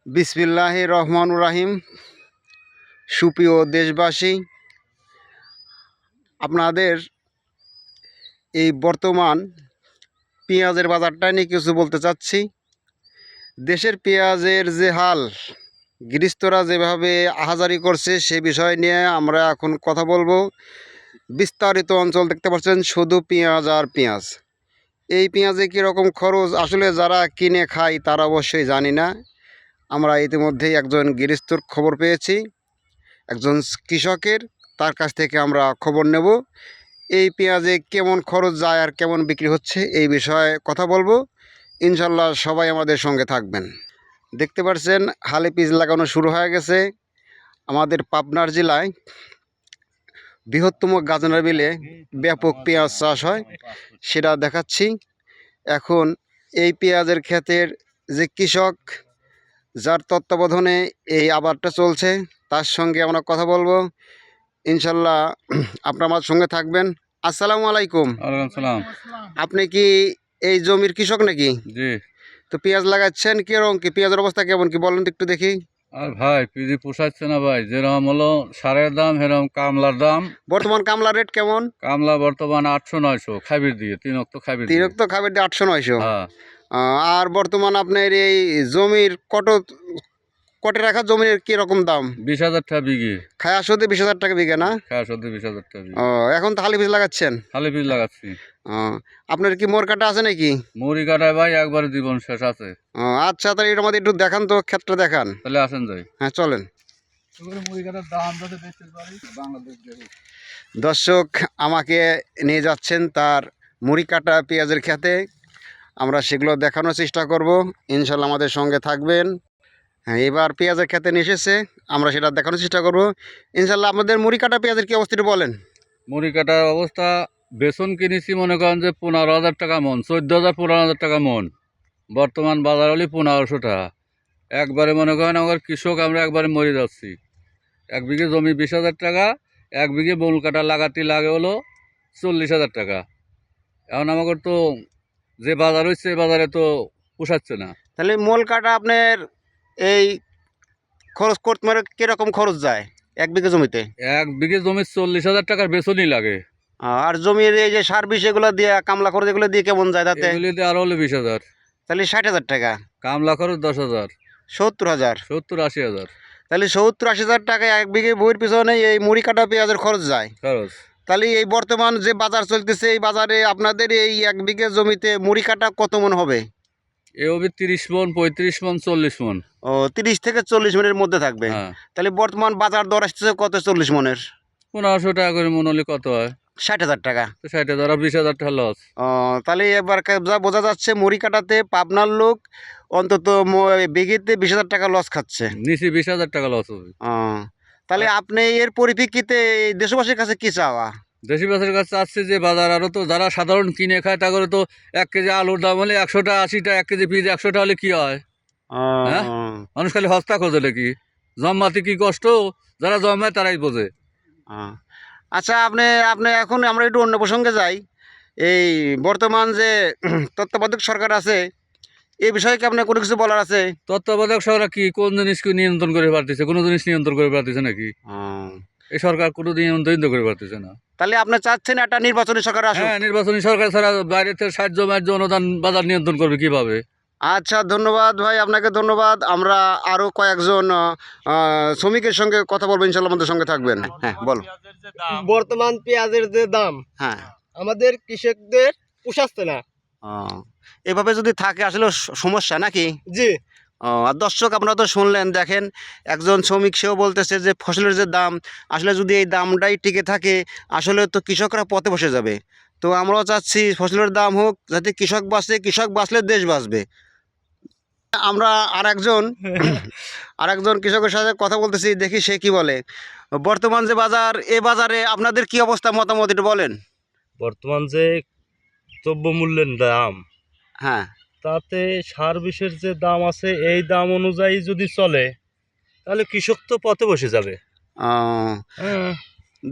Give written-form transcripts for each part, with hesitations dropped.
বিসমিল্লাহির রহমানুর রহিম। সুপ্রিয় দেশবাসী, আপনাদের এই বর্তমান পেঁয়াজের বাজারটা নিয়ে কিছু বলতে চাচ্ছি। দেশের পেঁয়াজের যে হাল, গৃহস্থরা যেভাবে আহাজারি করছে সে বিষয় নিয়ে আমরা এখন কথা বলবো। বিস্তারিত অঞ্চল দেখতে পাচ্ছেন, শুধু পেঁয়াজ আর পেঁয়াজ। এই পেঁয়াজে কীরকম খরচ আসলে যারা কিনে খায় তারা অবশ্যই জানি না। আমরা ইতিমধ্যেই একজন গৃহস্থর খবর পেয়েছি, একজন কৃষকের, তার কাছ থেকে আমরা খবর নেব এই পেঁয়াজে কেমন খরচ যায় আর কেমন বিক্রি হচ্ছে এই বিষয়ে কথা বলবো। ইনশাল্লাহ সবাই আমাদের সঙ্গে থাকবেন। দেখতে পাচ্ছেন হালে পিচ লাগানো শুরু হয়ে গেছে। আমাদের পাবনার জেলায় বৃহত্তম গাজনা বিলে ব্যাপক পেঁয়াজ চাষ হয়, সেটা দেখাচ্ছি। এখন এই পেঁয়াজের ক্ষেতের যে কৃষক, যার তত্ত্বাবধানে এই আবাদটা চলছে, তার সঙ্গে আমরা কথা বলবো। ইনশাল্লাহ আপনার আমার সঙ্গে থাকবেন। আসসালামু আলাইকুম। ওয়ালাইকুম সালাম। আপনি কি এই জমির কৃষক নাকি? জি। তো পেঁয়াজ লাগাচ্ছেন, কিরকম কি পেঁয়াজের অবস্থা কেমন কি বলেন তো একটু দেখি। আর ভাই পিজি পোষাচ্ছে না ভাই, যেরকম হলো সারের দাম সেরকম কামলার দাম। বর্তমান কামলা রেট কেমন? কামলা বর্তমান 800-900 খাবির দিয়ে, 3 অক্ত খাবির দিয়ে। তিরক্ত খাবার দিয়ে 800-900। হ্যাঁ। আর বর্তমান আপনার এই জমির কটে রাখা জমির কীরকম দাম? 20,000 টাকা বিঘি। খায়া শুধু 20,000 টাকা বিঘা না? খাওয়া সদ্য 20,000 টাকা বিঘি। ও, এখন তো হালি বীজ লাগাচ্ছেন? খালি বীজ লাগাচ্ছি। ও, আপনার কি মোর কাটা আছে নাকি? মুড়ি কাটায় ভাই একবারে জীবন শেষ আছে। ও আচ্ছা, তাহলে এটার মধ্যে একটু দেখান তো, ক্ষেতটা দেখান। তাহলে আসেন যাই। হ্যাঁ চলেন। মুড়ি কাটার দাম যাতে দেখতে পারি বাংলাদেশ। দর্শক আমাকে নিয়ে যাচ্ছেন তার মুড়ি কাটা পেঁয়াজের খেতে, আমরা সেগুলো দেখানোর চেষ্টা করব। ইনশাল্লাহ আমাদের সঙ্গে থাকবেন। হ্যাঁ, এবার পেঁয়াজের খেতে নিয়ে এসেছে, আমরা সেটা দেখানোর চেষ্টা করব ইনশাল্লাহ। আমাদের মুড়ি কাটা পেঁয়াজের কী অবস্থাটা বলেন। মুড়ি কাটার অবস্থা, বেসন কিনেছি মনে করেন যে 15,000 টাকা মন, 14,000-15,000 টাকা মন। বর্তমান বাজার হলে 1500 টাকা। একবারে মনে করেন আমার কৃষক, আমরা একবারে মরে যাচ্ছি। 1 বিঘে জমি 20,000 টাকা, 1 বিঘে মূল কাটা লাগাতে লাগে হলো 40,000 টাকা। এখন আমাকে তো যে বাজার হচ্ছে এই বাজারে তো পোষাচ্ছে না। তাহলে মোল কাটা আপনার এই খরচ করতে মানে কীরকম খরচ যায় 1 বিঘা জমিতে? 1 বিঘে জমি 40,000 টাকার বেসনই লাগে। আর জমির এই যে সার বিষ এগুলো দিয়ে, কামলা খরচ এগুলো দিয়ে কেমন যায় তাতে? এগুলিতে আরো হলে 20,000। তাহলে 60,000 টাকা। কামলা খরচ 10,000। 70,000। 70-80,000 তাহলে 70-80,000 টাকায় 1 বিঘে বইয়ের পিছনে এই মুড়ি কাটা পেঁয়াজের খরচ যায়। খরচ। তাহলে এই বর্তমান যে বাজার চলতেছে, এই বাজারে আপনাদের এই 1 বিঘে জমিতে মুড়ি কাটা কত মন হবে? এ হবে 30 মন, 35 মন, 40 মন। ও, 30 থেকে 40 মনের মধ্যে থাকবে। হ্যাঁ। তাহলে বর্তমান বাজার দর আসতেছে কত 40 মনের? 1500 টাকা করে মন হলে কত হয়? 60,000 টাকা। তো 60,000 আর 20,000 টাকা লস। ও, তাহলে এবার যা বোঝা যাচ্ছে মুড়ি কাটাতে পাবনার লোক অন্তত বিঘেতে 20,000 টাকা লস খাচ্ছে। নিচে 20,000 টাকা লস হবে। ও, তাহলে আপনি এর পরিপ্রেক্ষিতে এই দেশবাসীর কাছে কি চাওয়া? দেশি মাছের কাছে আসছে যে বাজার আরও তো যারা সাধারণ কিনে খায় তা করে তো 1 কেজি আলুর দাম হলে 100 টাকা, 80 টাকা, 1 কেজি পিস 100 টাকা হলে কী হয়? হ্যাঁ, মানুষ খালি হস্তা খোঁজে নাকি? জন্মাতে কি কষ্ট, যারা জন্মায় তারাই বোঝে। আচ্ছা, আপনি আপনি এখন আমরা একটু অন্য প্রসঙ্গে যাই। এই বর্তমান যে তত্ত্বাবধায়ক সরকার আছে, এই বিষয়ে কি আপনার কোনো কিছু বলার আছে? তত্ত্বাবধায়ক সরকার কি কোন জিনিসকে নিয়ন্ত্রণ করে পারতেছে? কোনো জিনিস নিয়ন্ত্রণ করে পারতেছে নাকি? এই সরকার কোনো নিয়ন্ত্রণ করে পারতেছে না। তাহলে আপনি চাচ্ছেন একটা নির্বাচনী সরকার আসুক? হ্যাঁ, নির্বাচনী সরকার ছাড়া বাইরে থেকে সাহায্য মার্য অনুদান বাজার নিয়ন্ত্রণ করবে কিভাবে? আচ্ছা, ধন্যবাদ ভাই, আপনাকে ধন্যবাদ। আমরা আরও কয়েকজন শ্রমিকের সঙ্গে কথা বলবো, ইনশাল্লাহ আমাদের সঙ্গে থাকবেন। হ্যাঁ বলো। বর্তমান পেঁয়াজের যে দাম, হ্যাঁ, আমাদের কৃষকদের পোষাচ্ছে না। এভাবে যদি থাকে আসলে সমস্যা নাকি? জি। আর দর্শক আপনারা তো শুনলেন, দেখেন একজন শ্রমিক সেও বলতেছে যে ফসলের যে দাম, আসলে যদি এই দামটাই টিকে থাকে আসলে তো কৃষকরা পথে বসে যাবে। তো আমরাও চাচ্ছি ফসলের দাম হোক, যাতে কৃষক বাঁচে, কৃষক বাঁচলে দেশ বাঁচবে। আমরা আরেকজন কৃষকের সাথে কথা বলতেছি, দেখি সে কি বলে। বর্তমান যে বাজার, এ বাজারে আপনাদের কি অবস্থা, মতামত একটু বলেন। বর্তমান যে দ্রব্যমূল্যের দাম, হ্যাঁ, তাতে সার বিষের যে দাম আছে এই দাম অনুযায়ী যদি চলে তাহলে কৃষক তো পথে বসে যাবে।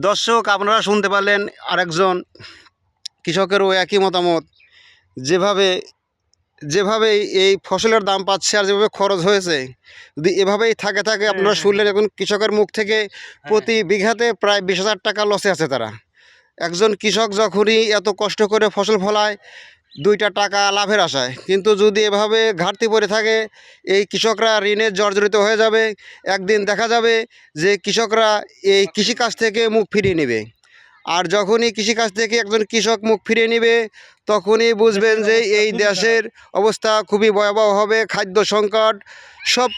দর্শক আপনারা শুনতে পারলেন আরেকজন কৃষকেরও একই মতামত। যেভাবে যেভাবে এই ফসলের দাম পাচ্ছে আর যেভাবে খরচ হয়েছে, যদি এভাবেই থাকে আপনারা শুনলেন এখন কৃষকের মুখ থেকে প্রতি বিঘাতে প্রায় 20,000 টাকা লসে আছে তারা। একজন কৃষক যখনই এত কষ্ট করে ফসল ফলায় 2টা টাকা লাভের আশায়, কিন্তু যদি এভাবে ঘাটতি পড়ে থাকে এই কৃষকরা ঋণে জর্জরিত হয়ে যাবে। একদিন দেখা যাবে যে কৃষকরা এই কৃষিকাজ থেকে মুখ ফিরিয়ে নেবে। আর যখনই কৃষিকাজ থেকে একজন কৃষক মুখ ফিরিয়ে নেবে তখনই বুঝবেন যে এই দেশের অবস্থা খুবই ভয়াবহ হবে। খাদ্য সংকট, সব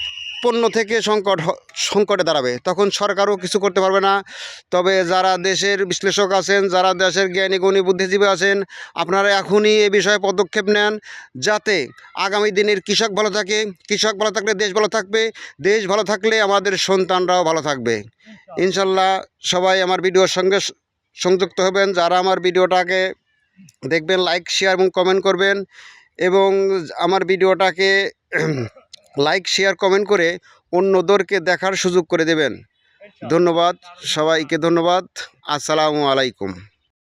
পণ্য থেকে সংকটে দাঁড়াবে। তখন সরকারও কিছু করতে পারবে না। তবে যারা দেশের বিশ্লেষক আছেন, যারা দেশের জ্ঞানী গুণী বুদ্ধিজীবী আছেন, আপনারা এখনই এ বিষয়ে পদক্ষেপ নেন যাতে আগামী দিনের কৃষক ভালো থাকে। কৃষক ভালো থাকলে দেশ ভালো থাকবে, দেশ ভালো থাকলে আমাদের সন্তানরাও ভালো থাকবে। ইনশাল্লাহ সবাই আমার ভিডিওর সঙ্গে সংযুক্ত হবেন। যারা আমার ভিডিওটাকে দেখবেন লাইক, শেয়ার এবং কমেন্ট করবেন, এবং আমার ভিডিওটাকে লাইক, শেয়ার, কমেন্ট করে অন্যদেরকে দেখার সুযোগ করে দেবেন। ধন্যবাদ, সবাইকে ধন্যবাদ। আসসালামু আলাইকুম।